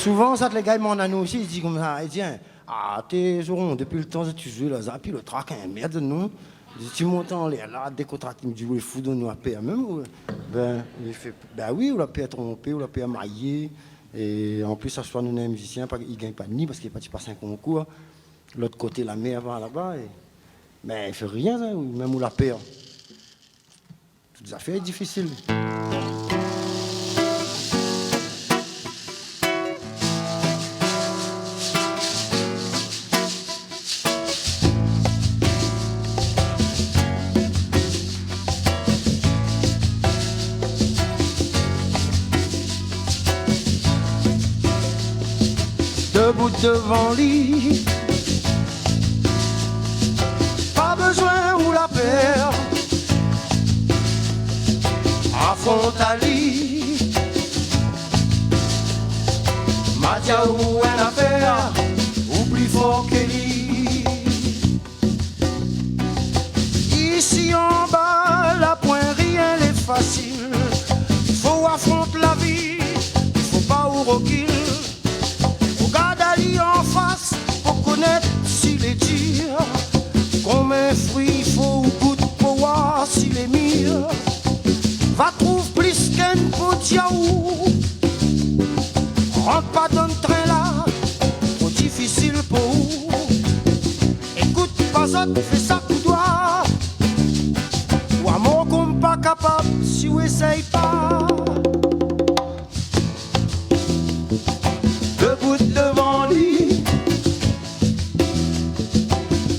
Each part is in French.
souvent, ça, les gars, ils m'en ont aussi, ils disent comme ça, ils disent, ah, t'es Zoron, depuis le temps que tu joues là, ça, puis le trac, merde, non. Tu montes en l'air, là, dès qu'on traque, tu me dis, oui, fou, donne-nous la paix, même. Ben, il fait, ben oui, ou la paix à tromper, ou la paix à marier. Et en plus, ça soit nous, les musiciens, il ne gagne pas de nid parce qu'il n'est pas passé un concours. L'autre côté, la mer va là-bas. Mais il ne fait rien, ça, même où la paix. Toutes les affaires difficiles. Debout devant lui, pas besoin ou la peur, affronte à lui, Matia ou une affaire, ou plus fort que lui. Ici en bas, la point rien n'est facile, il faut affronter la vie, il faut pas au recul. En face pour connaître s'il est dur, combien de fruits il faut ou goûte pour voir s'il est mieux. Va trouver plus qu'un pot de yaourt, rentre pas dans le train là, trop difficile pour vous. Écoute pas ça, fais ça coup doigt, ou à mort comme pas capable si vous essaye pas. Debout devant lui,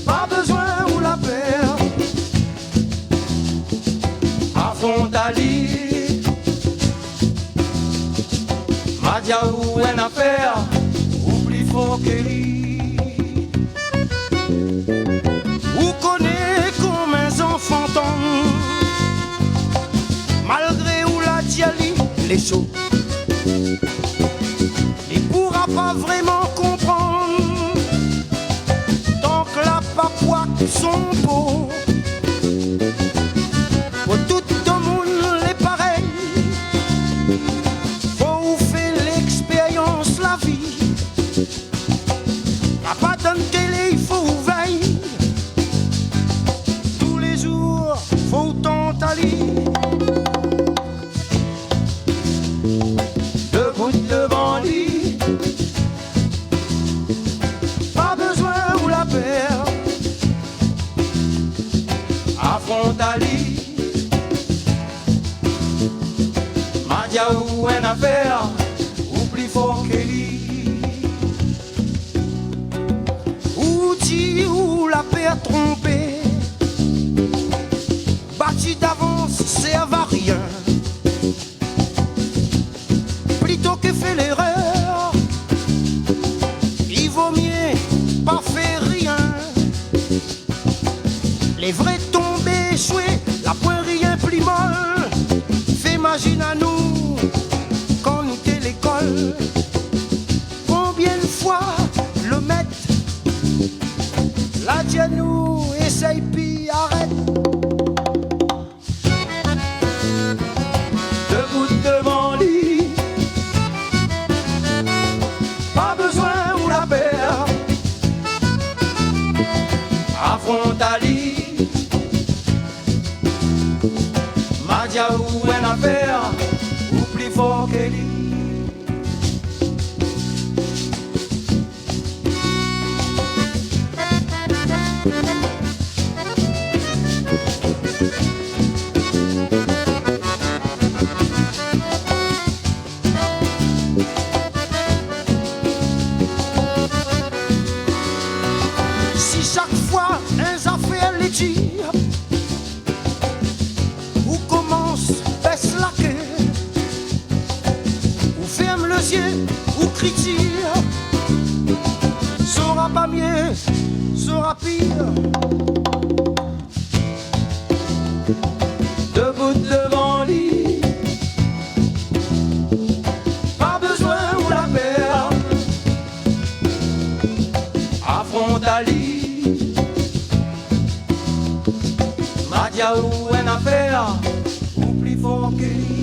pas besoin ou la peur, affronte à lui, Madia ou une affaire, ou plus fort que lui. Ou connaît comme un enfant malgré ou la dialie, les sauts. Pas vraiment comprendre tant que la papouaque son beau. Pour tout le monde les pareils, faut faire l'expérience la vie. Y'a pas de télé, il faut veiller. Tous les jours, faut tenter à lire. Debout devant lui, affronte à lui, Madia ou une affaire, ou plus fort que lui. Ou dit ou la paix a trompé, bâti d'avance, serve à rien. Plutôt que fait l'erreur, il vaut mieux pas faire rien. Les vrais tombés, échoués, la point rien plus molle. Fais imagine à nous, quand nous était l'école, combien de fois le maître l'a dit à nous, essaye puis arrête. Debout devant lui, pas besoin ou la peur, affronte à lui, Madia ou une affaire, ou plus fort que lui. Si chaque fois un affaire les tire, ou commence, baisse la queue, ou ferme le yeux, ou critique, sera pas mieux, sera pire. Debout devant lui, pas besoin ou la peur, affronte à lui, Madia ou une affaire, ou plus fort que lui.